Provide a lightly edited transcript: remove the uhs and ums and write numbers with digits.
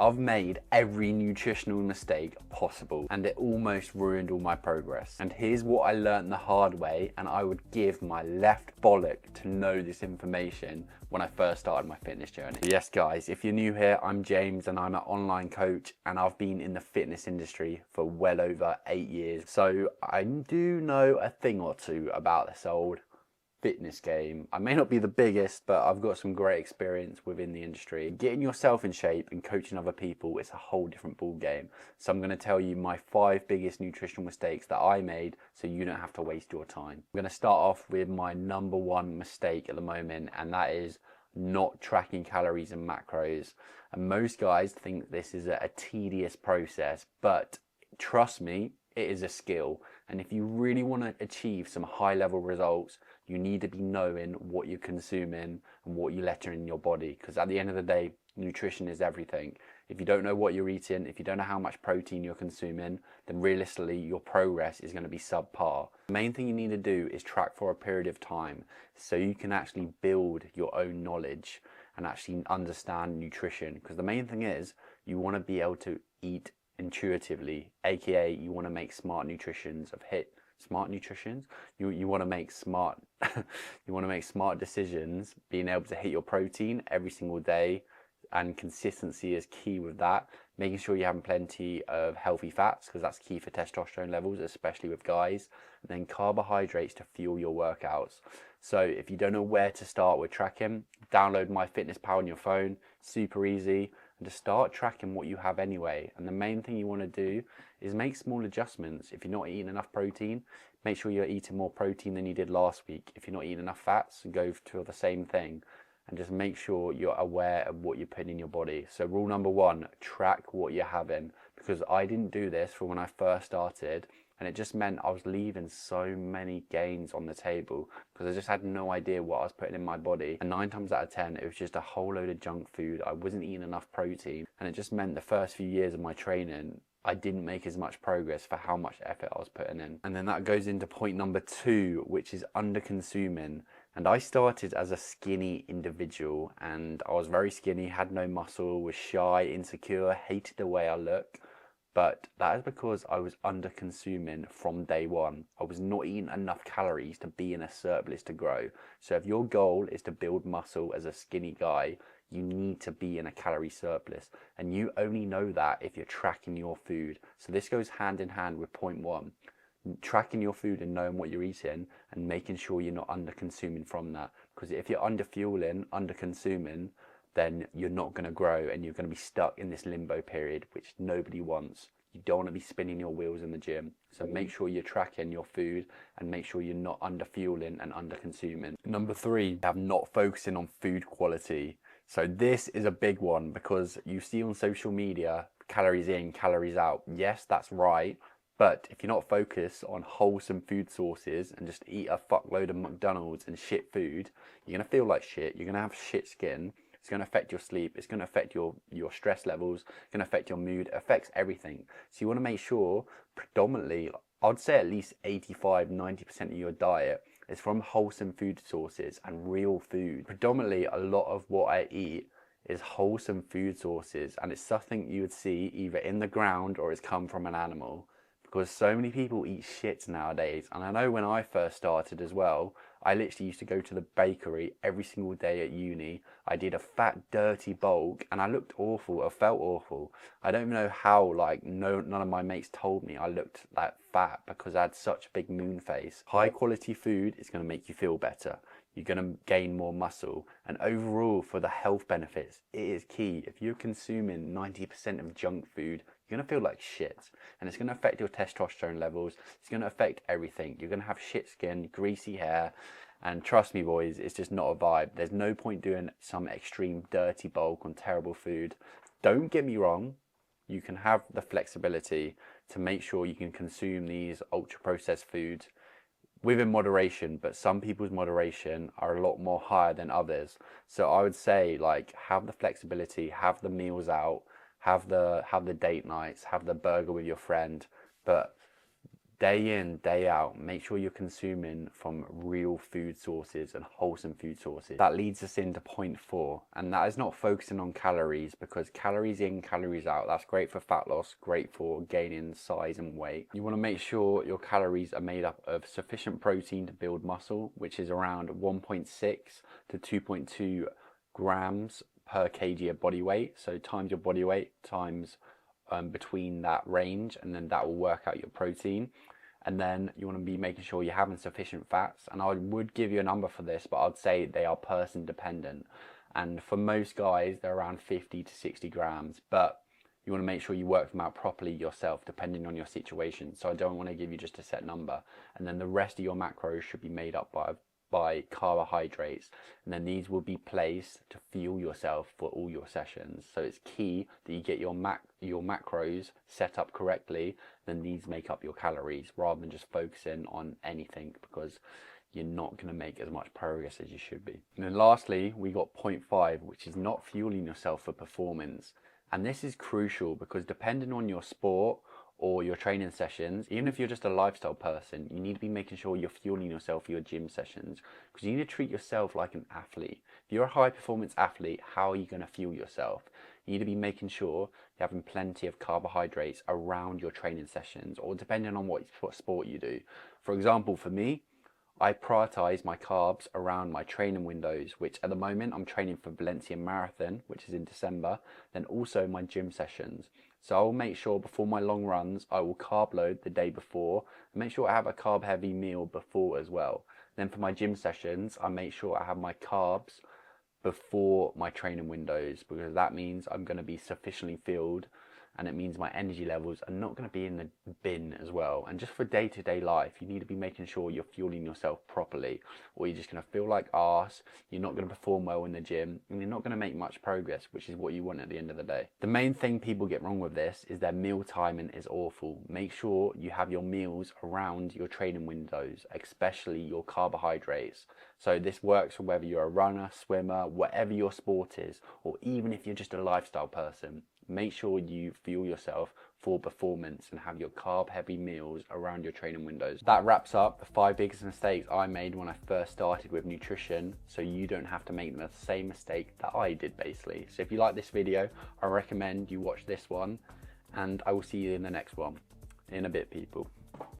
I've made every nutritional mistake possible and it almost ruined all my progress. And here's what I learned the hard way, and I would give my left bollock to know this information when I first started my fitness journey. Yes guys, if you're new here, I'm James and I'm an online coach and I've been in the fitness industry for well over 8 years. So I do know a thing or two about this old fitness game. I may not be the biggest, but I've got some great experience within the industry. Getting yourself in shape and coaching other people is a whole different ball game. So I'm going to tell you my 5 biggest nutritional mistakes that I made so you don't have to waste your time. I'm going to start off with my number 1 mistake at the moment, and that is not tracking calories and macros. And most guys think this is a tedious process, but trust me, it is a skill. And if you really want to achieve some high level results, you need to be knowing what you're consuming and what you're letting in your body, because at the end of the day, nutrition is everything. If you don't know what you're eating, if you don't know how much protein you're consuming, then realistically your progress is going to be subpar. The main thing you need to do is track for a period of time so you can actually build your own knowledge and actually understand nutrition, because the main thing is you want to be able to eat intuitively, aka you want to make smart nutritions of hit smart nutritions. You want to make smart you want to make smart decisions, being able to hit your protein every single day, and consistency is key with that. Making sure you're having plenty of healthy fats, because that's key for testosterone levels, especially with guys. And then carbohydrates to fuel your workouts. So if you don't know where to start with tracking, download MyFitnessPal on your phone. Super easy. And just start tracking what you have anyway. And the main thing you want to do is make small adjustments. If you're not eating enough protein, make sure you're eating more protein than you did last week. If you're not eating enough fats, go to the same thing. And just make sure you're aware of what you're putting in your body. So rule number 1, track what you're having. Because I didn't do this for when I first started, and it just meant I was leaving so many gains on the table because I just had no idea what I was putting in my body. And 9 times out of 10, it was just a whole load of junk food. I wasn't eating enough protein, and it just meant the first few years of my training, I didn't make as much progress for how much effort I was putting in. And then that goes into point number 2, which is under consuming. And I started as a skinny individual, and I was very skinny, had no muscle, was shy, insecure, hated the way I look. But that is because I was under consuming from day one. I was not eating enough calories to be in a surplus to grow. So if your goal is to build muscle as a skinny guy, you need to be in a calorie surplus. And you only know that if you're tracking your food. So this goes hand in hand with point 1. Tracking your food and knowing what you're eating and making sure you're not under consuming from that. Because if you're under fueling, under consuming, then you're not going to grow and you're going to be stuck in this limbo period, which nobody wants. You don't want to be spinning your wheels in the gym. So make sure you're tracking your food and make sure you're not under fueling and under consuming. Number 3, have not focusing on food quality. So this is a big one because you see on social media, calories in, calories out. Yes, that's right. But if you're not focused on wholesome food sources and just eat a fuckload of McDonald's and shit food, you're going to feel like shit. You're going to have shit skin. It's going to affect your sleep. It's going to affect your stress levels. It's going to affect your mood. It affects everything. So you want to make sure predominantly, I'd say at least 85–90% of your diet is from wholesome food sources and real food. Predominantly, a lot of what I eat is wholesome food sources, and it's something you would see either in the ground or it's come from an animal. Because so many people eat shit nowadays. And I know when I first started as well, I literally used to go to the bakery every single day at uni. I did a fat, dirty bulk and I looked awful. I felt awful. I don't even know how, like, none of my mates told me I looked like fat because I had such a big moon face. High quality food is going to make you feel better. You're going to gain more muscle. And overall, for the health benefits, it is key. If you're consuming 90% of junk food, you're going to feel like shit, and it's going to affect your testosterone levels. It's going to affect everything. You're going to have shit skin, greasy hair, and trust me boys, it's just not a vibe. There's no point doing some extreme dirty bulk on terrible food. Don't get me wrong, you can have the flexibility to make sure you can consume these ultra processed foods within moderation, but some people's moderation are a lot more higher than others. So I would say, like, have the flexibility, have the meals out, have the date nights, have the burger with your friend, but day in, day out, make sure you're consuming from real food sources and wholesome food sources. That leads us into point 4, and that is not focusing on calories, because calories in, calories out, that's great for fat loss, great for gaining size and weight. You want to make sure your calories are made up of sufficient protein to build muscle, which is around 1.6 to 2.2 grams per kg of body weight. So times your body weight times between that range, and then that will work out your protein. And then you want to be making sure you're having sufficient fats, and I would give you a number for this, but I'd say they are person dependent, and for most guys they're around 50 to 60 grams, but you want to make sure you work them out properly yourself depending on your situation. So I don't want to give you just a set number. And then the rest of your macros should be made up by carbohydrates, and then these will be placed to fuel yourself for all your sessions. So it's key that you get your macros set up correctly, then these make up your calories, rather than just focusing on anything, because you're not going to make as much progress as you should be. And then lastly, we got point 5, which is not fueling yourself for performance. And this is crucial, because depending on your sport or your training sessions, even if you're just a lifestyle person, you need to be making sure you're fueling yourself for your gym sessions, because you need to treat yourself like an athlete. If you're a high performance athlete, how are you going to fuel yourself? You need to be making sure you're having plenty of carbohydrates around your training sessions, or depending on what sport you do. For example, for me, I prioritize my carbs around my training windows, which at the moment I'm training for Valencia Marathon, which is in December, then also my gym sessions. So I'll make sure before my long runs, I will carb load the day before, and make sure I have a carb heavy meal before as well. Then for my gym sessions, I make sure I have my carbs before my training windows, because that means I'm going to be sufficiently filled, and it means my energy levels are not going to be in the bin as well. And just for day-to-day life, you need to be making sure you're fueling yourself properly, or you're just going to feel like arse, you're not going to perform well in the gym, and you're not going to make much progress, which is what you want at the end of the day. The main thing people get wrong with this is their meal timing is awful. Make sure you have your meals around your training windows, especially your carbohydrates. So this works for whether you're a runner, swimmer, whatever your sport is, or even if you're just a lifestyle person. Make sure you fuel yourself for performance and have your carb heavy meals around your training windows. That wraps up the 5 biggest mistakes I made when I first started with nutrition, so you don't have to make the same mistake that I did basically. So if you like this video, I recommend you watch this one, and I will see you in the next one. In a bit, people.